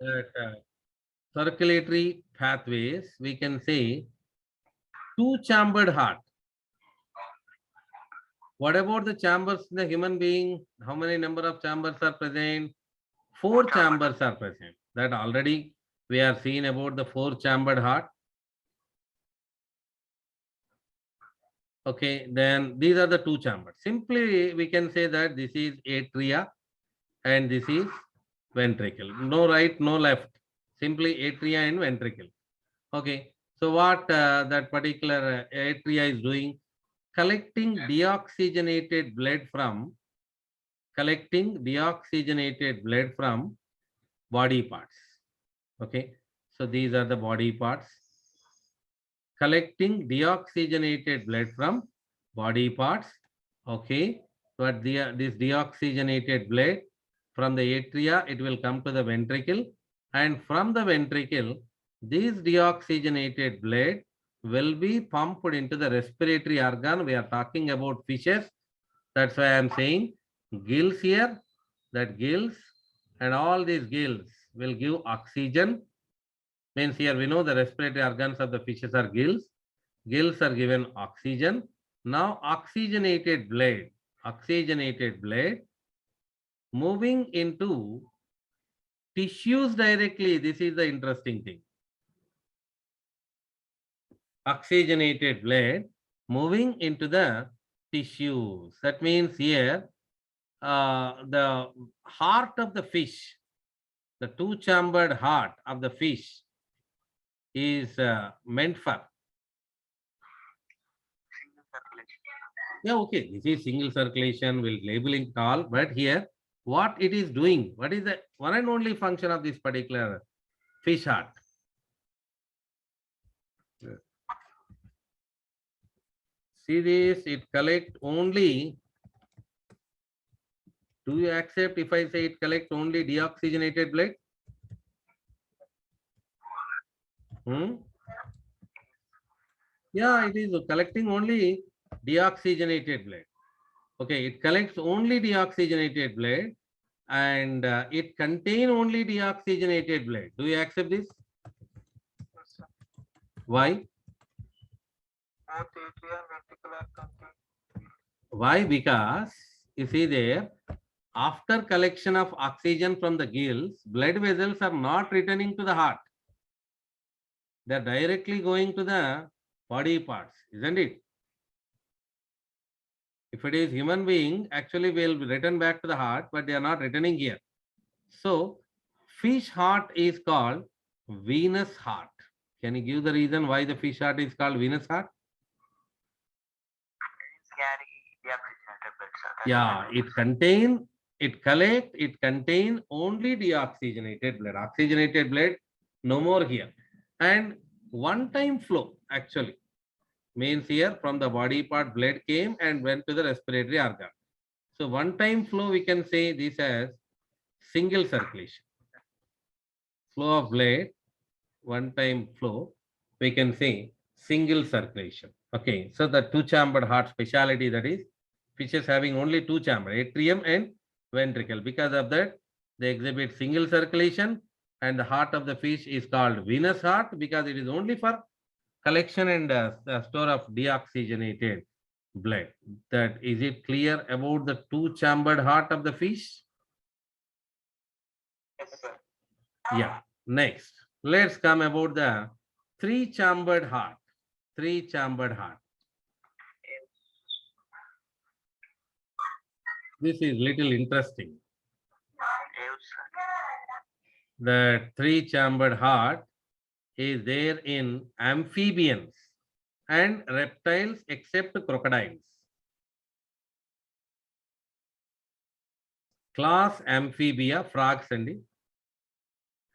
that circulatory pathways, we can say two-chambered heart. What about the chambers in the human being? How many number of chambers are present? Four chambers are present. That already we are seeing about the four-chambered heart. Okay, then these are the two chambers. Simply, we can say that this is atria and this is ventricle. No right, no left. Simply atria and ventricle. Okay, so what that particular atria is doing? Collecting deoxygenated blood from body parts. Okay, so these are the body parts. Collecting deoxygenated blood from body parts. Okay, but this deoxygenated blood from the atria, it will come to the ventricle, and from the ventricle, this deoxygenated blood will be pumped into the respiratory organ. We are talking about fishes. That's why I am saying gills here, that gills and all these gills will give oxygen. Means here we know the respiratory organs of the fishes are gills. Gills are given oxygen. Now oxygenated blood moving into tissues directly. This is the interesting thing. Oxygenated blood moving into the tissues. That means here the heart of the fish, the two-chambered heart of the fish is meant for. Yeah, okay. This is single circulation, will labeling all, but here what it is doing, what is the one and only function of this particular fish heart? See this, it collect only. Do you accept if I say it collects only deoxygenated blood? Yeah, it is collecting only deoxygenated blood. Okay, it collects only deoxygenated blood and it contain only deoxygenated blood. Do you accept this? Why? Why? Because you see there, after collection of oxygen from the gills, blood vessels are not returning to the heart. They are directly going to the body parts, isn't it? If it is human being, actually will return back to the heart, but they are not returning here. So, fish heart is called venous heart. Can you give the reason why the fish heart is called venous heart? Yeah, it contain only deoxygenated blood. Oxygenated blood, no more here. And one time flow actually means here from the body part blood came and went to the respiratory organ. So one time flow, we can say this as single circulation. Flow of blood, one time flow, we can say single circulation. Okay, so the two-chambered heart speciality, that is fishes having only two chamber, atrium and ventricle. Because of that, they exhibit single circulation, and the heart of the fish is called venous heart because it is only for collection and store of deoxygenated blood. That is it clear about the two-chambered heart of the fish? Yes, sir. Yeah. Next, let's come about the three-chambered heart. Three-chambered heart. This is little interesting. Yes, sir. The three-chambered heart is there in amphibians and reptiles except crocodiles. Class Amphibia, frogs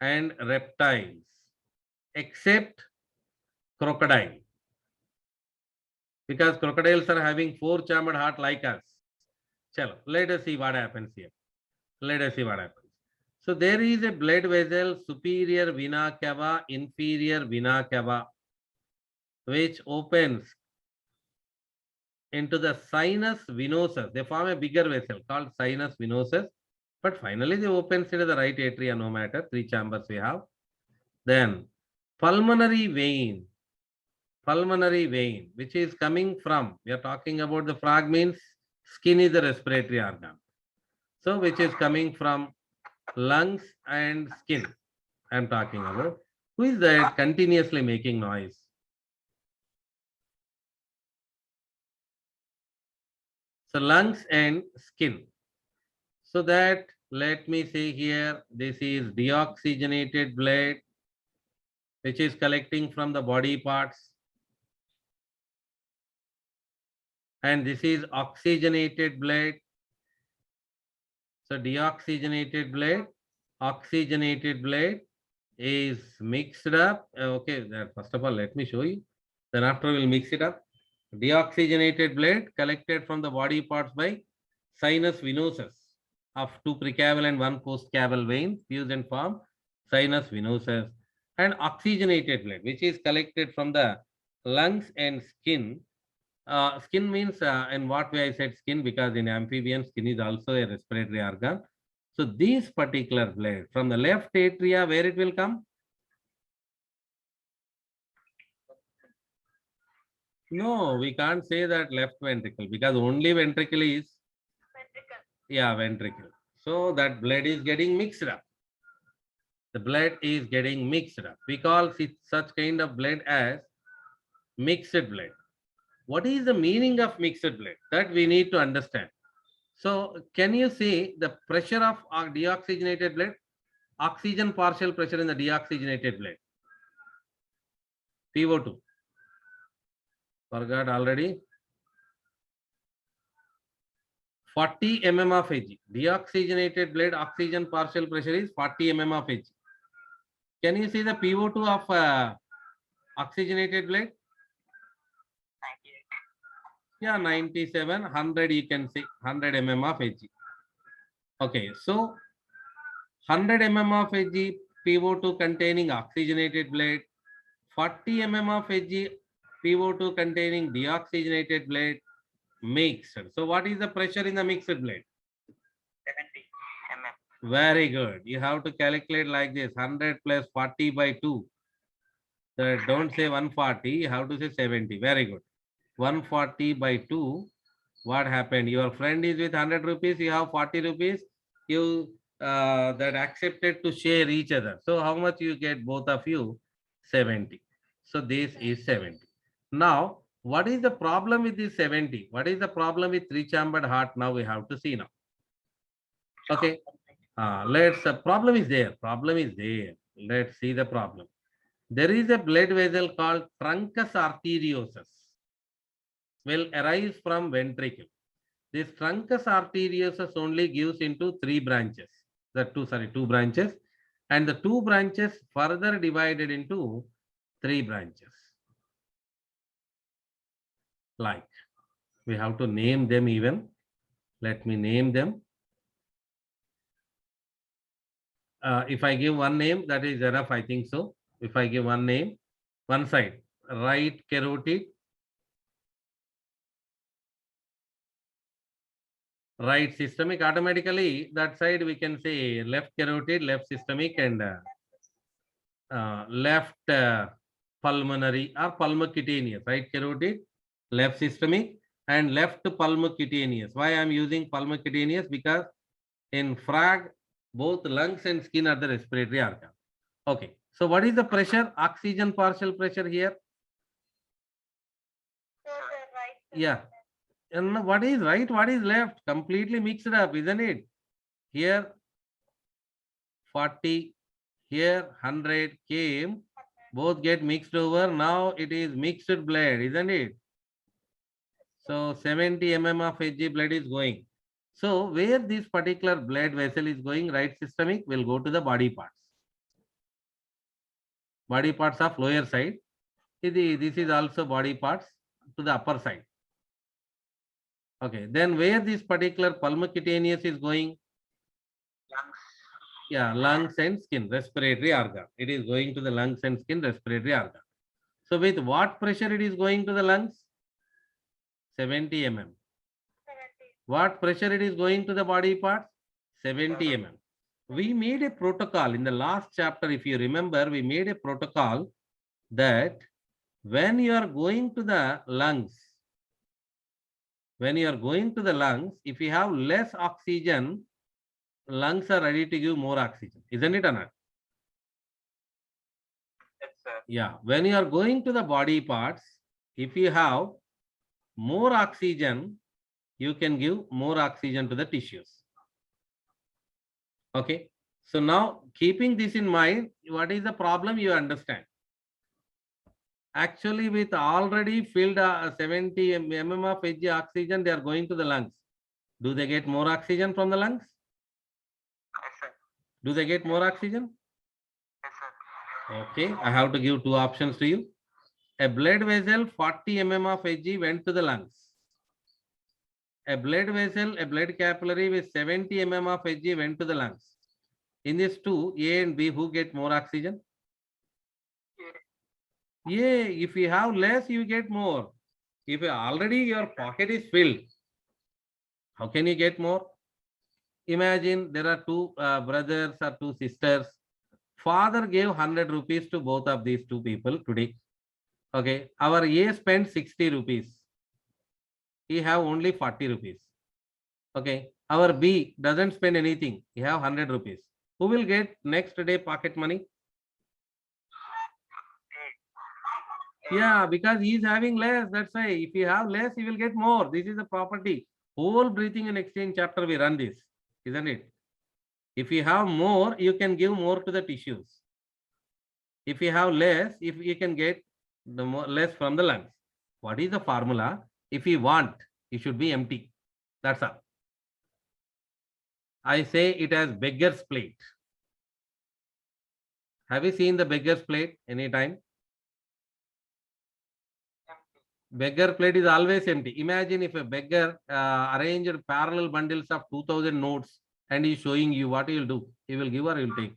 and reptiles except crocodile. Because crocodiles are having four-chambered heart like us. Chalo, let us see what happens here. Let us see what happens. So there is a blood vessel, superior vena cava, inferior vena cava, which opens into the sinus venosus. They form a bigger vessel called sinus venosus, But finally, they opens into the right atria, no matter. 3 chambers we have. Then pulmonary vein, which is coming from, we are talking about the frog means skin is the respiratory organ. So, which is coming from lungs and skin. I am talking about. Who is that continuously making noise? So, lungs and skin. So that, let me say here, this is deoxygenated blood, which is collecting from the body parts. And this is oxygenated blood. So deoxygenated blood, oxygenated blood is mixed up. Okay, first of all, let me show you. Then after we'll mix it up. Deoxygenated blood collected from the body parts by sinus venosus of 2 precaval and 1 postcaval veins fused and form sinus venosus, and oxygenated blood, which is collected from the lungs and skin. Skin means in what way I said skin, because in amphibian skin is also a respiratory organ. So this particular blood from the left atria, where it will come? No, we can't say that left ventricle, because only ventricle is ventricle. So that blood is getting mixed up. The blood is getting mixed up. We call such kind of blood as mixed blood. What is the meaning of mixed blood? That we need to understand. So can you see the pressure of deoxygenated blood? Oxygen partial pressure in the deoxygenated blood. PO2. Forgot already. 40 mm of Hg. Deoxygenated blood oxygen partial pressure is 40 mm of Hg. Can you see the PO2 of oxygenated blood? 98. Yeah, 97, 100 you can see, 100 mm of Hg. Okay, so 100 mm of Hg PO2 containing oxygenated blood, 40 mm of Hg PO2 containing deoxygenated blood mixed. So what is the pressure in the mixed blood? 70 mm. Very good. You have to calculate like this, 100 plus 40 by 2. So don't say 140, you have to say 70. Very good. 140 by 2. What happened? Your friend is with 100 rupees, you have 40 rupees. You that accepted to share each other. So how much you get, both of you? 70. So this is 70. Now, what is the problem with this 70? What is the problem with 3-chambered heart? Now we have to see now. Okay. Problem is there. Problem is there. Let's see the problem. There is a blood vessel called truncus arteriosus will arise from ventricle. This truncus arteriosus only gives into 3 branches. Two branches, and the 2 branches further divided into 3 branches. Like, we have to name them even. Let me name them. If I give one name, that is enough, I think so. If I give one name, one side, right carotid, right systemic, automatically that side we can say left carotid, left systemic, and left pulmonary or pulmocutaneous. Right carotid, left systemic, and left pulmocutaneous. Why I am using pulmocutaneous? Because in frog, both lungs and skin are the respiratory organ. Okay. So what is the pressure? Oxygen partial pressure here. Yeah. And what is right? What is left? Completely mixed up, isn't it? Here 40, here 100 came, both get mixed over. Now it is mixed blood, isn't it? So 70 mm of Hg blood is going. So where this particular blood vessel is going, right systemic, will go to the body parts. Body parts of lower side. This is also body parts to the upper side. Okay, then where this particular pulmocutaneous is going? Lungs. Yeah, lungs and skin, respiratory organ. It is going to the lungs and skin, respiratory organ. So with what pressure it is going to the lungs? 70 mm. What pressure it is going to the body parts? 70 mm. We made a protocol in the last chapter. If you remember, we made a protocol that when you are going to the lungs, if you have less oxygen, lungs are ready to give more oxygen, isn't it or not? Yes, sir. Yeah, when you are going to the body parts, if you have more oxygen, you can give more oxygen to the tissues. Okay, so now keeping this in mind, what is the problem you understand? Actually, with already filled 70 mm of Hg oxygen, they are going to the lungs. Do they get more oxygen from the lungs? Yes, sir. Do they get more oxygen? Yes, sir. Okay, I have to give two options to you. A blood vessel 40 mm of Hg went to the lungs. A blood vessel, a blood capillary with 70 mm of Hg went to the lungs. In these two, A and B, who get more oxygen? Yeah, if you have less, you get more. If already your pocket is filled, how can you get more? Imagine there are two brothers or two sisters. Father gave 100 rupees to both of these two people today. Okay, our A spent 60 rupees. He have only 40 rupees. Okay, our B doesn't spend anything. He have 100 rupees. Who will get next day pocket money? Yeah, because he is having less. That's why if you have less, you will get more. This is a property. Whole breathing and exchange chapter we run this, isn't it? If you have more, you can give more to the tissues. If you have less, if you can get the more, less from the lungs. What is the formula? If you want, it should be empty. That's all. I say it as beggar's plate. Have you seen the beggar's plate anytime? Beggar plate is always empty. Imagine if a beggar arranged parallel bundles of 2000 notes and is showing you, what he will do? He will give or he will take?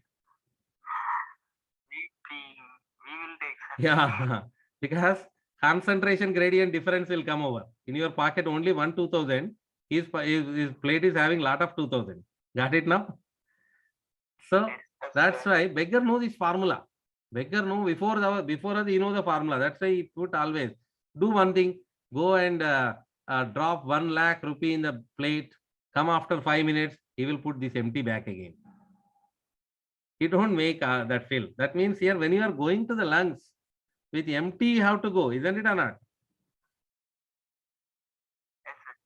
We will take, sir. Yeah, because concentration gradient difference will come over. In your pocket only 2000, his plate is having lot of 2000. Got it now? So Yes, that's sir. why beggar knows this formula. Beggar know before us he know the formula. That's why he put always do one thing. Go and drop 1 lakh rupee in the plate. Come after 5 minutes, he will put this empty back again. He don't make that fill. That means here when you are going to the lungs with empty, you have to go, isn't it or not?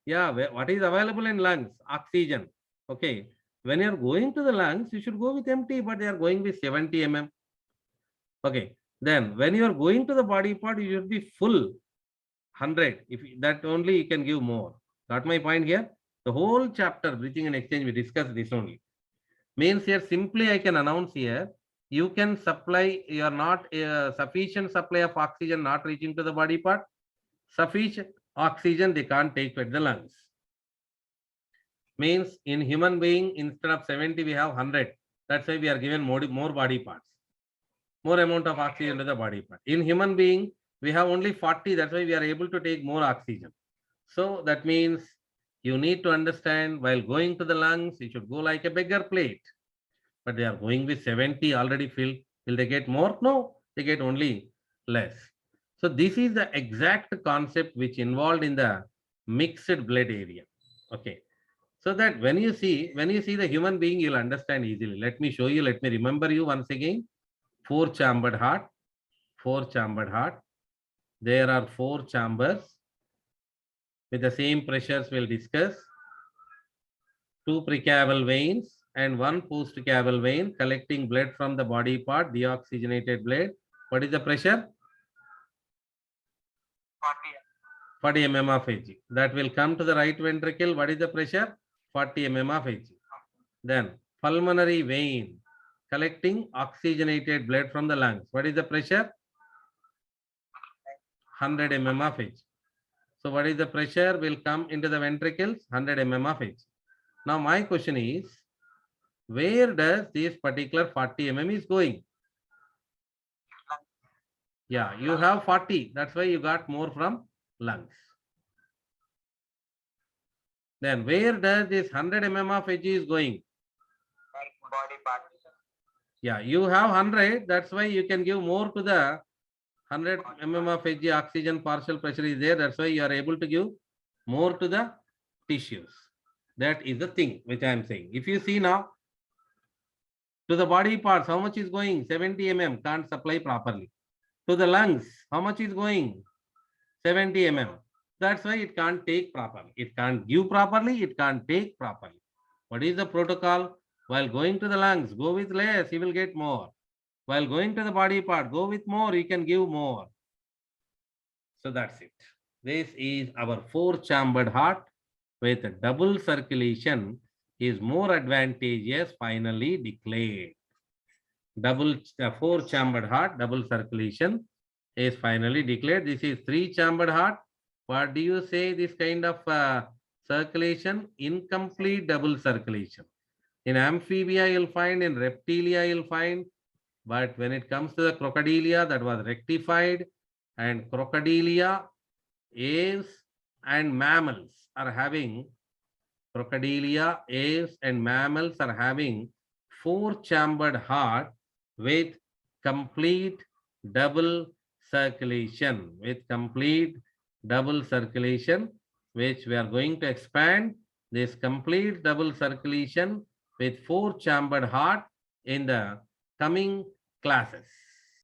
Yeah, what is available in lungs? Oxygen. Okay. When you are going to the lungs, you should go with empty, but they are going with 70 mm. Okay. Then when you are going to the body part, you should be full 100. If that only you can give more. Got my point here? The whole chapter, breathing and exchange, we discussed this only. Means here simply I can announce here, you can supply, you are not sufficient supply of oxygen not reaching to the body part. Sufficient oxygen they can't take to the lungs. Means in human being, instead of 70, we have 100. That's why we are given more body parts. More amount of oxygen to the body part. In human being, we have only 40. That's why we are able to take more oxygen. So that means you need to understand while going to the lungs, you should go like a bigger plate. But they are going with 70 already filled. Will they get more? No, they get only less. So this is the exact concept which involved in the mixed blood area. Okay. So that when you see the human being, you'll understand easily. Let me show you. Let me remember you once again. 4-chambered heart. 4-chambered heart. There are 4 chambers with the same pressures we'll discuss. 2 precaval veins and 1 postcaval vein collecting blood from the body part, deoxygenated blood. What is the pressure? 40 mm of Hg. That will come to the right ventricle. What is the pressure? 40 mm of Hg. Then pulmonary vein collecting oxygenated blood from the lungs. What is the pressure? 100 mm of Hg. So what is the pressure will come into the ventricles? 100 mm of Hg. Now my question is, where does this particular 40 mm is going? Yeah, you have 40. That's why you got more from lungs. Then where does this 100 mm of Hg is going? body part. Yeah, you have 100. That's why you can give more to the 100 mm of Hg oxygen partial pressure is there. That's why you are able to give more to the tissues. That is the thing which I am saying. If you see now to the body parts, how much is going? 70 mm can't supply properly. To the lungs, how much is going? 70 mm. That's why it can't take properly. It can't give properly. It can't take properly. What is the protocol? While going to the lungs, go with less, you will get more. While going to the body part, go with more, you can give more. So that's it. This is our four-chambered heart with double circulation is more advantageous finally declared. Four-chambered heart, double circulation is finally declared. This is three-chambered heart. What do you say this kind of circulation? Incomplete double circulation. In amphibia, you'll find, in reptilia, you'll find, but when it comes to the crocodilia, that was rectified, and crocodilia, apes, and mammals are having, crocodilia, apes, and mammals are having four-chambered heart with complete double circulation, which we are going to expand this complete double circulation with four-chambered heart in the coming classes.